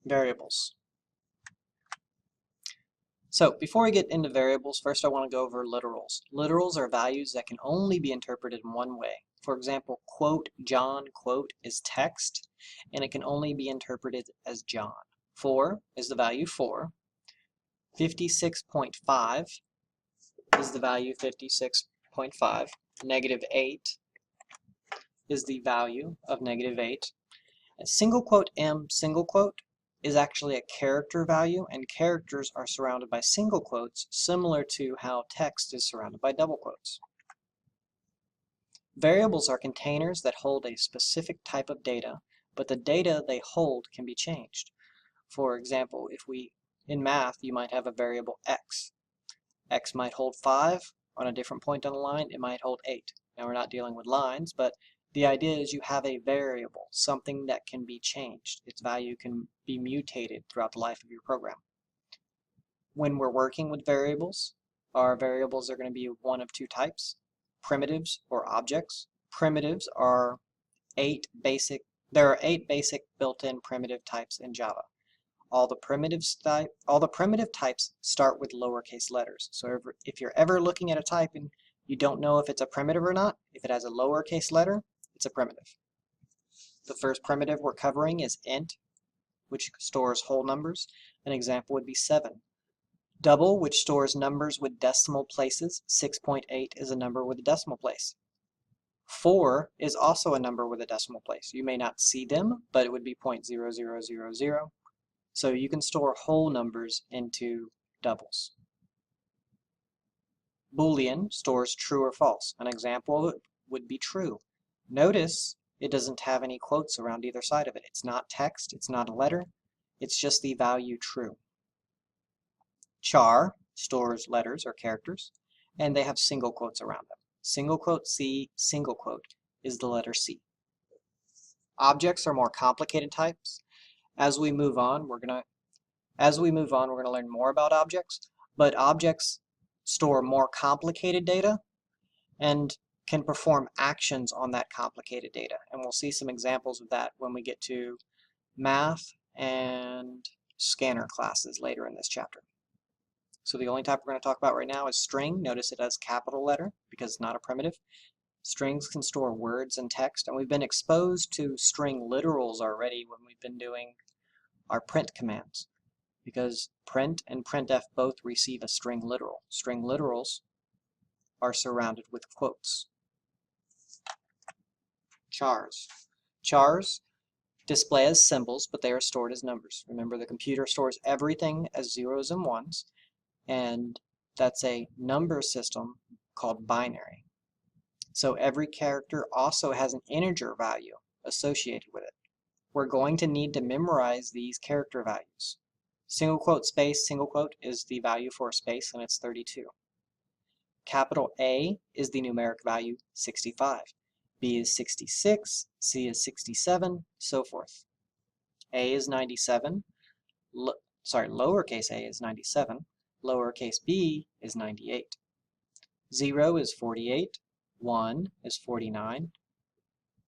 Variables. So before we get into variables, first I want to go over literals. Literals are values that can only be interpreted in one way. For example, quote, John, quote, is text, and it can only be interpreted as John. 4 is the value 4. 56.5 is the value 56.5. Negative 8 is the value of negative 8. And single quote M, single quote, is actually a character value, and characters are surrounded by single quotes, similar to how text is surrounded by double quotes. Variables are containers that hold a specific type of data, but the data they hold can be changed. For example, in math, you might have a variable x. X might hold 5. On a different point on the line, it might hold 8. Now we're not dealing with lines, but the idea is you have a variable, something that can be changed. Its value can be mutated throughout the life of your program. When we're working with variables, our variables are going to be one of two types, primitives or objects. Primitives are there are 8 basic built-in primitive types in Java. All the primitive types start with lowercase letters. So if you're ever looking at a type and you don't know if it's a primitive or not, if it has a lowercase letter, it's a primitive. The first primitive we're covering is int, which stores whole numbers. An example would be 7. Double, which stores numbers with decimal places. 6.8 is a number with a decimal place. 4 is also a number with a decimal place. You may not see them, but it would be 0.0000. So you can store whole numbers into doubles. Boolean stores true or false. An example of it would be true. Notice it doesn't have any quotes around either side of it. It's not text, it's not a letter, it's just the value true. Char stores letters or characters, and they have single quotes around them. Single quote C, single quote is the letter C. Objects are more complicated types. As we move on, we're going to learn more about objects, but objects store more complicated data and can perform actions on that complicated data. And we'll see some examples of that when we get to math and scanner classes later in this chapter. So the only type we're going to talk about right now is string. Notice it has capital letter because it's not a primitive. Strings can store words and text, and we've been exposed to string literals already when we've been doing our print commands, because print and printf both receive a string literal. String literals are surrounded with quotes. Chars. Chars display as symbols, but they are stored as numbers. Remember, the computer stores everything as zeros and ones, and that's a number system called binary. So every character also has an integer value associated with it. We're going to need to memorize these character values. Single quote space, single quote is the value for a space, and it's 32. Capital A is the numeric value 65. B is 66, C is 67, so forth. A is 97, lowercase a is 97, lowercase b is 98. 0 is 48, 1 is 49.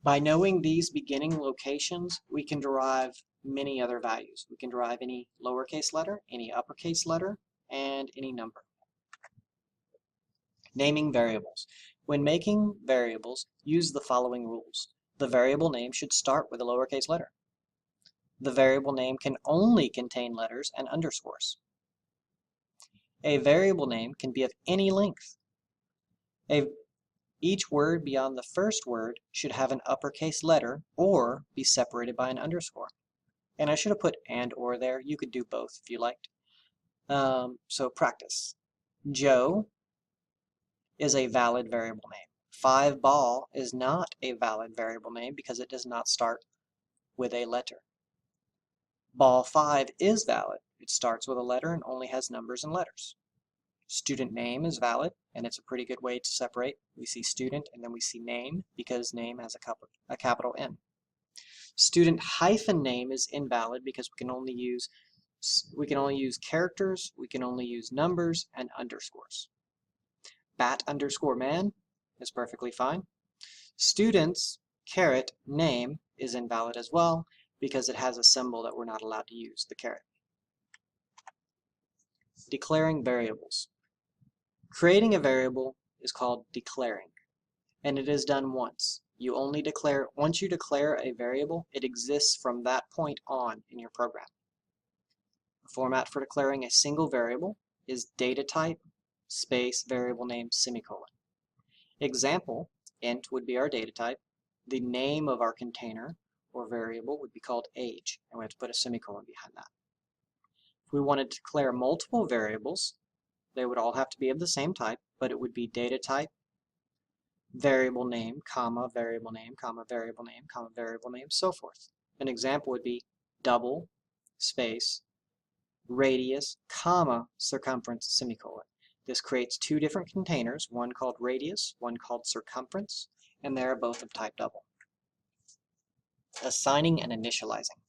By knowing these beginning locations, we can derive many other values. We can derive any lowercase letter, any uppercase letter, and any number. Naming variables. When making variables, use the following rules. The variable name should start with a lowercase letter. The variable name can only contain letters and underscores. A variable name can be of any length. Each word beyond the first word should have an uppercase letter or be separated by an underscore. And I should have put and or there. You could do both if you liked. So practice. Joe is a valid variable name. 5 ball is not a valid variable name because it does not start with a letter. Ball 5 is valid. It starts with a letter and only has numbers and letters. Student name is valid, and it's a pretty good way to separate. We see student and then we see name because name has a capital N. Student hyphen name is invalid because we can only use characters, we can only use numbers and underscores. Bat underscore man is perfectly fine. Students caret name is invalid as well, because it has a symbol that we're not allowed to use, the caret. Declaring variables. Creating a variable is called declaring, and it is done once. Once you declare a variable, it exists from that point on in your program. The format for declaring a single variable is data type space variable name semicolon. Example, int would be our data type. The name of our container or variable would be called age, and we have to put a semicolon behind that. If we wanted to declare multiple variables, they would all have to be of the same type, but it would be data type variable name, comma, variable name, comma, variable name, comma, variable name, so forth. An example would be double space radius, comma, circumference, semicolon. This creates two different containers, one called radius, one called circumference, and they are both of type double. Assigning and initializing.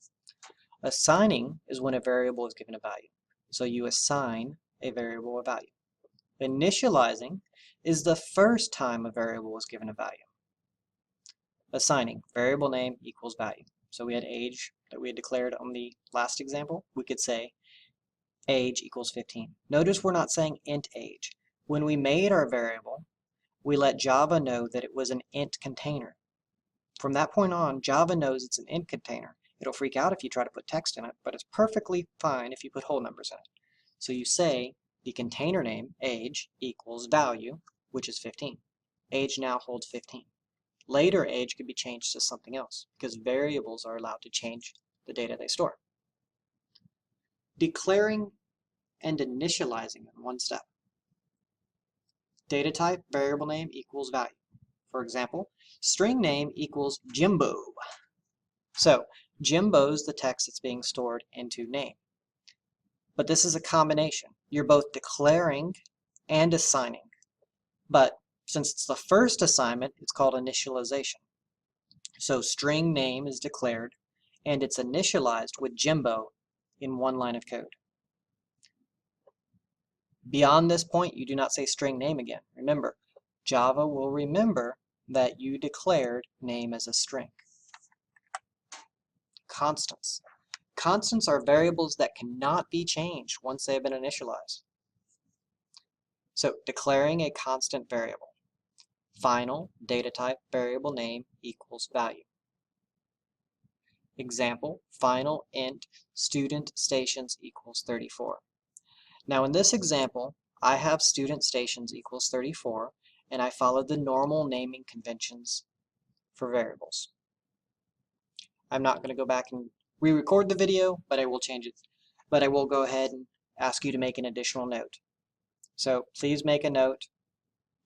Assigning is when a variable is given a value. So you assign a variable a value. Initializing is the first time a variable is given a value. Assigning, variable name equals value. So we had age that we had declared on the last example. We could say age equals 15. Notice we're not saying int age. When we made our variable, we let Java know that it was an int container. From that point on, Java knows it's an int container. It'll freak out if you try to put text in it, but it's perfectly fine if you put whole numbers in it. So you say the container name, age, equals value, which is 15. Age now holds 15. Later, age could be changed to something else, because variables are allowed to change the data they store. Declaring and initializing in one step. Data type, variable name equals value. For example, string name equals Jimbo. So Jimbo is the text that's being stored into name. But this is a combination. You're both declaring and assigning. But since it's the first assignment, it's called initialization. So string name is declared and it's initialized with Jimbo in one line of code. Beyond this point, you do not say string name again. Remember, Java will remember that you declared name as a string. Constants. Constants are variables that cannot be changed once they have been initialized. So declaring a constant variable. Final data type variable name equals value. Example, final int student stations equals 34. Now in this example, I have student stations equals 34, and I followed the normal naming conventions for variables. I'm not going to go back and re-record the video, but I will change it. But I will go ahead and ask you to make an additional note. So please make a note.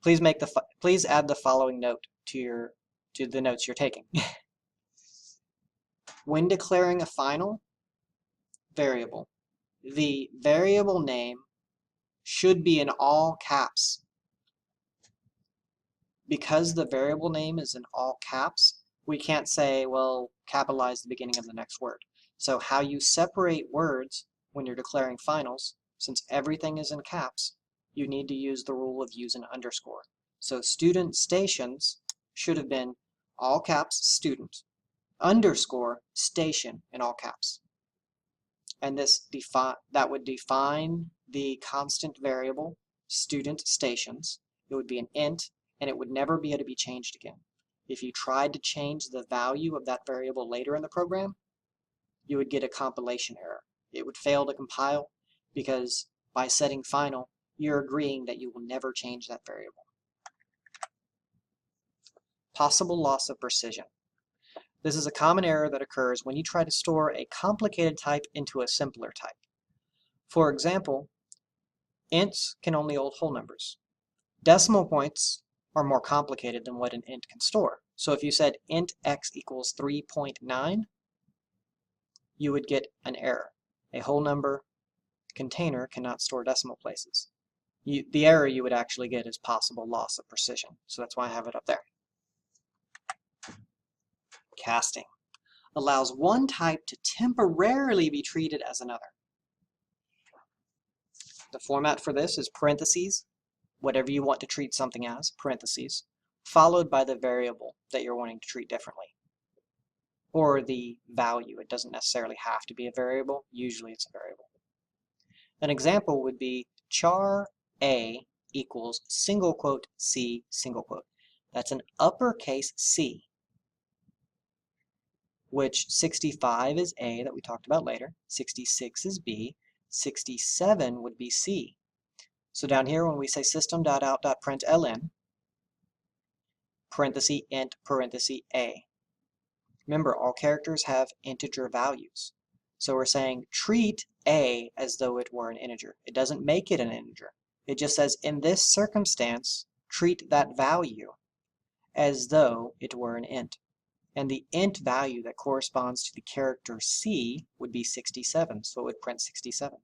Please add the following note to the notes you're taking. When declaring a final variable, the variable name should be in all caps. Because the variable name is in all caps, we can't say, well, capitalize the beginning of the next word. So how you separate words when you're declaring finals, since everything is in caps, you need to use the rule of use an underscore. So student stations should have been all caps student, underscore station in all caps. And that would define the constant variable student stations. It would be an int, and it would never be able to be changed again. If you tried to change the value of that variable later in the program, you would get a compilation error. It would fail to compile because by setting final, you're agreeing that you will never change that variable. Possible loss of precision. This is a common error that occurs when you try to store a complicated type into a simpler type. For example, ints can only hold whole numbers. Decimal points are more complicated than what an int can store. So if you said int x equals 3.9, you would get an error. A whole number container cannot store decimal places. The error you would actually get is possible loss of precision. So that's why I have it up there. Casting allows one type to temporarily be treated as another. The format for this is parentheses, whatever you want to treat something as, parentheses, followed by the variable that you're wanting to treat differently. or the value. It doesn't necessarily have to be a variable. Usually it's a variable. An example would be char A equals single quote C single quote. That's an uppercase C, which 65 is A that we talked about later, 66 is B, 67 would be C. So down here when we say system.out.println, parenthesis int parenthesis A. Remember, all characters have integer values. So we're saying treat A as though it were an integer. It doesn't make it an integer. It just says in this circumstance, treat that value as though it were an int. And the int value that corresponds to the character C would be 67, so it would print 67.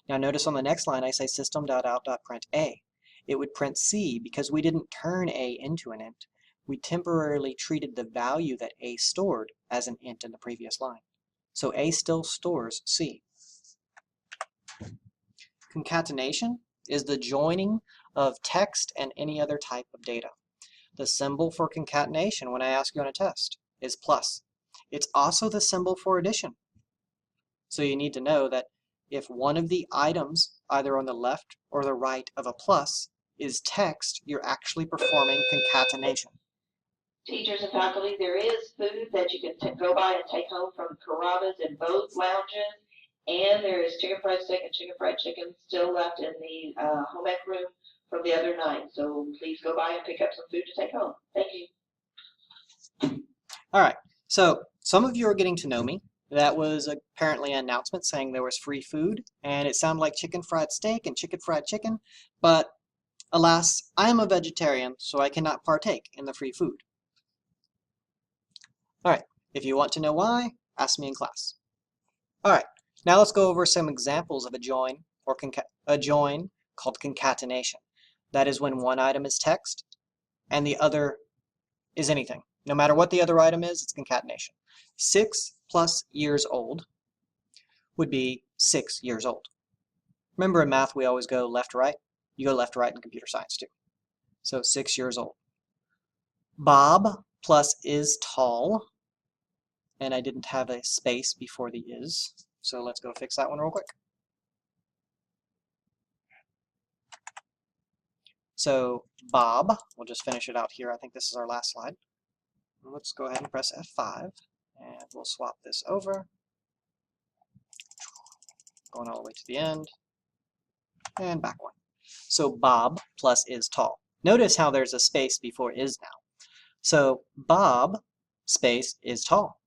Now notice on the next line I say system.out.print A. It would print C because we didn't turn A into an int. We temporarily treated the value that A stored as an int in the previous line. So A still stores C. Concatenation is the joining of text and any other type of data. The symbol for concatenation when I ask you on a test is plus. It's also the symbol for addition. So you need to know that if one of the items, either on the left or the right of a plus, is text, you're actually performing concatenation. Teachers and faculty, there is food that you can go by and take home from Carrabba's in both lounges, and there is chicken fried steak and chicken fried chicken still left in the home ec room from the other night. So please go by and pick up some food to take home. Thank you. All right, so some of you are getting to know me. That was apparently an announcement saying there was free food, and it sounded like chicken fried steak and chicken fried chicken, but alas, I am a vegetarian, so I cannot partake in the free food. All right, if you want to know why, ask me in class. All right, now let's go over some examples of a join or a join called concatenation. That is when one item is text and the other is anything. No matter what the other item is, it's concatenation. 6 plus years old would be 6 years old. Remember in math we always go left to right? You go left to right in computer science too. So 6 years old. Bob plus is tall. And I didn't have a space before the is. So let's go fix that one real quick. So Bob, we'll just finish it out here. I think this is our last slide. Let's go ahead and press F5, and we'll swap this over. Going all the way to the end, and back one. So Bob plus is tall. Notice how there's a space before is now. So Bob space is tall.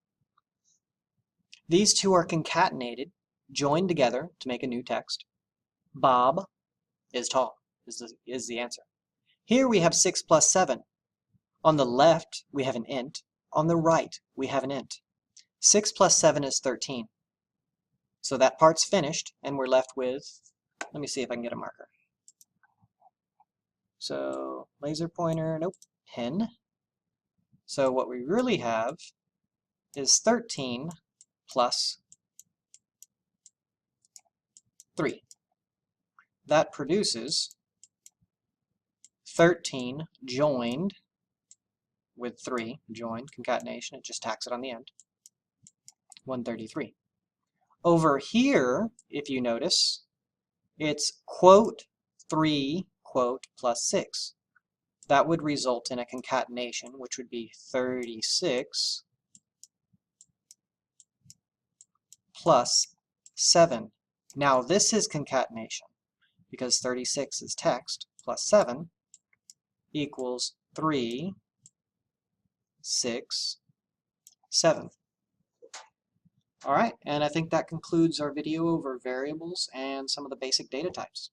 These two are concatenated, joined together to make a new text. Bob is tall is the answer. Here we have 6 plus 7. On the left, we have an int. On the right, we have an int. 6 plus 7 is 13. So that part's finished, and we're left with, let me see if I can get a marker. So laser pointer, nope, pen. So what we really have is 13 plus 3. That produces 13 joined with 3, joined, concatenation, it just tacks it on the end, 133. Over here, if you notice, it's quote 3, quote, plus 6. That would result in a concatenation, which would be 36 plus 7. Now this is concatenation, because 36 is text, plus 7 equals 3, 6, 7. All right, and I think that concludes our video over variables and some of the basic data types.